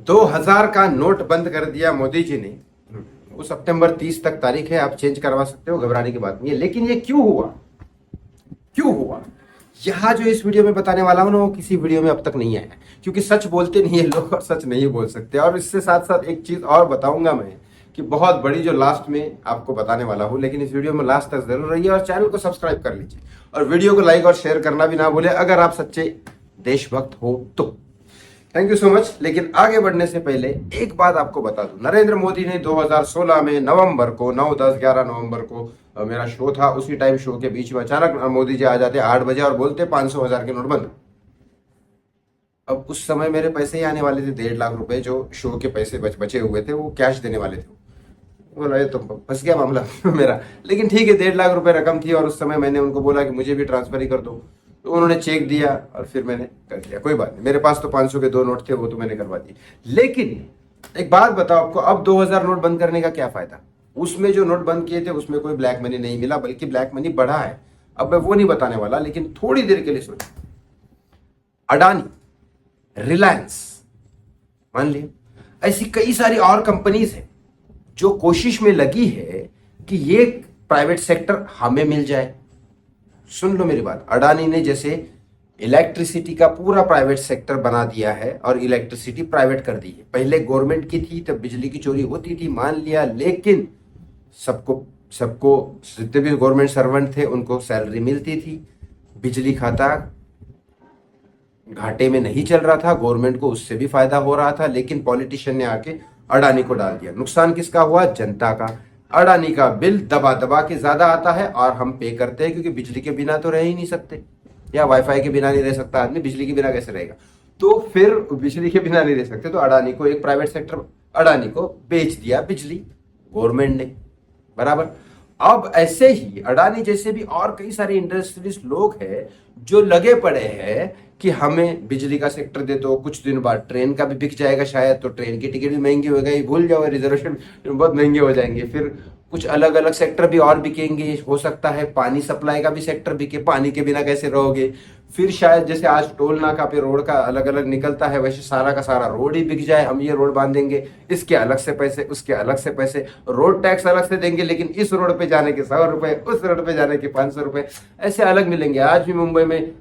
2000 का नोट बंद कर दिया मोदी जी ने। वो सितंबर 30 तक तारीख है, आप चेंज करवा सकते हो, घबराने की बात नहीं है। लेकिन ये क्यों हुआ, क्यों हुआ, यह जो इस वीडियो में बताने वाला हूं ना, वो किसी वीडियो में अब तक नहीं आया, क्योंकि सच बोलते नहीं है लोग और सच नहीं बोल सकते। और इससे साथ साथ एक चीज और बताऊंगा मैं कि बहुत बड़ी, जो लास्ट में आपको बताने वाला हूं। लेकिन इस वीडियो में लास्ट तक जरूर रहिए और चैनल को सब्सक्राइब कर लीजिए और वीडियो को लाइक और शेयर करना भी ना भूले अगर आप सच्चे देशभक्त हो तो। Thank you so much. लेकिन आगे बढ़ने से पहले एक बात आपको बता दूं, नरेंद्र मोदी ने 2016 में नवंबर को 9, 10, 11 नवंबर को मेरा शो था, उसी टाइम शो के बीच में अचानक मोदी जी आ जाते 8 बजे और बोलते 500,000 के नोट बंद। अब उस समय मेरे पैसे ही आने वाले थे, 1.5 लाख रुपए जो शो के पैसे बचे हुए थे, वो कैश देने वाले थे। बोला ये तो फंस गया मामला मेरा। लेकिन ठीक है, 1.5 लाख रुपए रकम थी और उस समय मैंने उनको बोला कि मुझे भी ट्रांसफर ही कर दो, तो उन्होंने चेक दिया और फिर मैंने कर दिया। कोई बात नहीं, मेरे पास तो 500 के 2 नोट थे, वो तो मैंने करवा दिए। लेकिन एक बात बताओ आपको, अब 2000 नोट बंद करने का क्या फायदा? उसमें जो नोट बंद किए थे उसमें कोई ब्लैक मनी नहीं मिला, बल्कि ब्लैक मनी बढ़ा है। अब मैं वो नहीं बताने वाला, लेकिन थोड़ी देर के लिए सोचो, अडानी, रिलायंस, मान लिया, ऐसी कई सारी और कंपनीज है जो कोशिश में लगी है कि ये प्राइवेट सेक्टर हमें मिल जाए। सुन लो मेरी बात, अडानी ने जैसे इलेक्ट्रिसिटी का पूरा प्राइवेट सेक्टर बना दिया है और इलेक्ट्रिसिटी प्राइवेट कर दी है। पहले गवर्नमेंट की थी, तब बिजली की चोरी होती थी, मान लिया। लेकिन सबको सबको जितने भी गवर्नमेंट सर्वेंट थे उनको सैलरी मिलती थी, बिजली खाता घाटे में नहीं चल रहा था, गवर्नमेंट को उससे भी फायदा हो रहा था। लेकिन पॉलिटिशियन ने आके अडानी को डाल दिया। नुकसान किसका हुआ? जनता का। अडानी का बिल दबा दबा के ज्यादा आता है और हम पे करते हैं, क्योंकि बिजली के बिना तो रह ही नहीं सकते, या वाईफाई के बिना नहीं रह सकता आदमी, बिजली के बिना कैसे रहेगा? तो फिर बिजली के बिना नहीं रह सकते, तो अडानी को एक प्राइवेट सेक्टर, अडानी को बेच दिया बिजली गवर्नमेंट ने, बराबर। अब ऐसे ही अडानी जैसे भी और कई सारे इंडस्ट्रीज लोग हैं जो लगे पड़े हैं कि हमें बिजली का सेक्टर दे दो। कुछ दिन बाद ट्रेन का भी बिक जाएगा शायद, तो ट्रेन की टिकट भी महंगी हो गई, भूल जाओ, रिजर्वेशन बहुत महंगे हो जाएंगे। फिर कुछ अलग अलग सेक्टर भी और बिकेंगे, हो सकता है पानी सप्लाई का भी सेक्टर बिके, पानी के बिना कैसे रहोगे। फिर शायद जैसे आज टोल नाका पे रोड का अलग अलग निकलता है, वैसे सारा का सारा रोड ही बिक जाए, हम ये रोड बांधेंगे, इसके अलग से पैसे, उसके अलग से पैसे, रोड टैक्स अलग से देंगे, लेकिन इस रोड पे जाने के 100 रुपए, उस रोड पे जाने के 500 रुपए, ऐसे अलग मिलेंगे। आज भी मुंबई में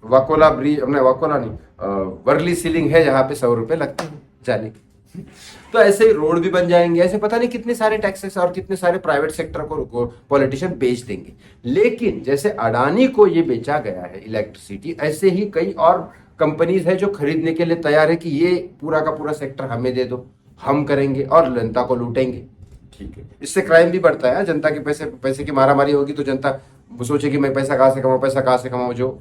वाकोला ब्रिज, अपने वाकोला नहीं, वर्ली सीलिंग है, जहाँ पे 100 रुपए लगते हैं जाने के। तो ऐसे ही रोड भी बन जाएंगे, ऐसे पता नहीं कितने सारे टैक्सेस और कितने सारे प्राइवेट सेक्टर को पॉलिटिशियन बेच देंगे। लेकिन जैसे अडानी को ये बेचा गया है इलेक्ट्रिसिटी, ऐसे ही कई और कंपनीज है जो खरीदने के लिए तैयार है कि ये पूरा का पूरा सेक्टर हमें दे दो, हम करेंगे और जनता को लूटेंगे। ठीक है, इससे क्राइम भी बढ़ता है। जनता के पैसे की मारामारी होगी तो जनता सोचे कि मैं पैसा कहाँ से कमाऊं, पैसा कहाँ से कमाऊं, जो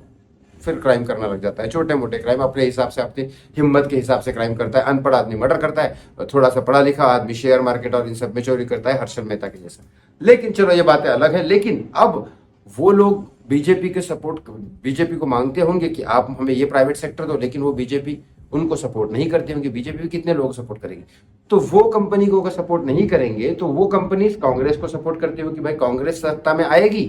फिर क्राइम करना लग जाता है। छोटे मोटे क्राइम अपने हिसाब से, अपनी हिम्मत के हिसाब से क्राइम करता है। अनपढ़ आदमी मर्डर करता है, थोड़ा सा पढ़ा लिखा आदमी शेयर मार्केट और इन सब में चोरी करता है, हर्षल मेहता के जैसा। लेकिन चलो ये बातें अलग है। लेकिन अब वो लोग बीजेपी के सपोर्ट, बीजेपी को मांगते होंगे कि आप हमें ये प्राइवेट सेक्टर दो, लेकिन वो बीजेपी उनको सपोर्ट नहीं करते होंगे। बीजेपी भी कितने लोग सपोर्ट करेंगे? तो वो कंपनी को अगर सपोर्ट नहीं करेंगे तो वो कंपनी कांग्रेस को सपोर्ट करती होगी, भाई कांग्रेस सत्ता में आएगी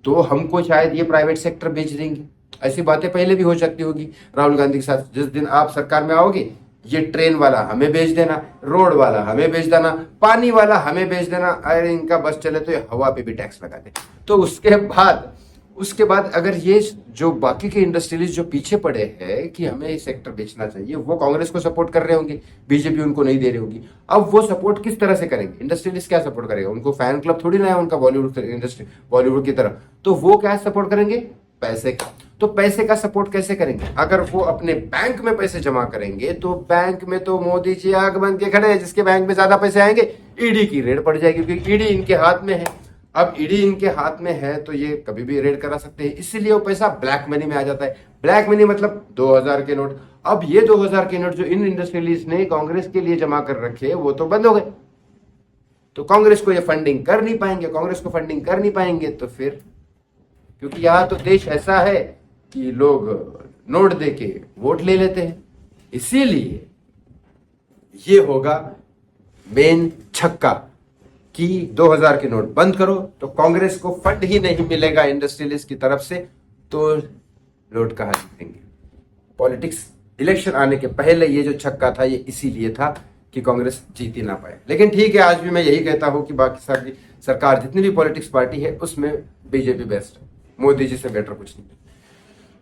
तो हमको शायद ये प्राइवेट सेक्टर बेच देंगे। ऐसी बातें पहले भी हो सकती होगी राहुल गांधी के साथ। जिस दिन आप सरकार में आओगे, ये ट्रेन वाला हमें बेच देना, रोड वाला हमें बेच देना, पानी वाला हमें बेच देना, अरे इनका बस चले तो ये हवा पे भी टैक्स लगा दे। तो उसके बाद अगर ये जो बाकी के इंडस्ट्रियलिस्ट जो पीछे पड़े हैं कि हमें ये सेक्टर बेचना चाहिए, वो कांग्रेस को सपोर्ट कर रहे होंगे, बीजेपी उनको नहीं दे रही होगी। अब वो सपोर्ट किस तरह से करेंगे? इंडस्ट्रियलिस्ट क्या सपोर्ट करेगा? उनको फैन क्लब थोड़ी ना है उनका बॉलीवुड इंडस्ट्री, बॉलीवुड की तरह। तो वो क्या सपोर्ट करेंगे? पैसे का। तो पैसे का सपोर्ट कैसे करेंगे? अगर वो अपने बैंक में पैसे जमा करेंगे तो बैंक में तो मोदी जी आग बन के खड़े हैं, जिसके बैंक में ज्यादा पैसे आएंगे ईडी की रेड पड़ जाएगी, क्योंकि ईडी इनके हाथ में है। अब ईडी इनके हाथ में है तो ये कभी भी रेड करा सकते हैं, इसीलिए वो पैसा ब्लैक मनी में आ जाता है। ब्लैक मनी मतलब 2000 के नोट। अब ये 2000 के नोट जो इन इंडस्ट्रियलिस्ट ने कांग्रेस के लिए जमा कर रखे वो तो बंद हो गए, तो कांग्रेस को ये फंडिंग कर नहीं पाएंगे। कांग्रेस को फंडिंग कर नहीं पाएंगे तो फिर, क्योंकि यहां तो देश ऐसा है कि लोग नोट देके वोट ले लेते हैं, इसीलिए ये होगा मेन छक्का कि 2000 के नोट बंद करो तो कांग्रेस को फंड ही नहीं मिलेगा इंडस्ट्रियलिस्ट की तरफ से, तो नोट कहां जीतेंगे? पॉलिटिक्स इलेक्शन आने के पहले ये जो छक्का था ये इसीलिए था कि कांग्रेस जीत ही ना पाए। लेकिन ठीक है, आज भी मैं यही कहता हूं कि बाकी सारी सरकार जितनी भी पॉलिटिक्स पार्टी है उसमें बीजेपी बेस्ट है, मोदी जी से बेटर कुछ नहीं।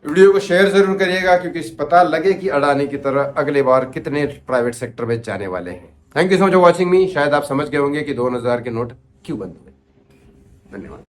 वीडियो को शेयर जरूर करिएगा क्योंकि पता लगे कि अडानी की तरह अगले बार कितने प्राइवेट सेक्टर में जाने वाले हैं। Thank you so much for watching मी। शायद आप समझ गए होंगे कि 2000 के नोट क्यों बंद हुए। धन्यवाद।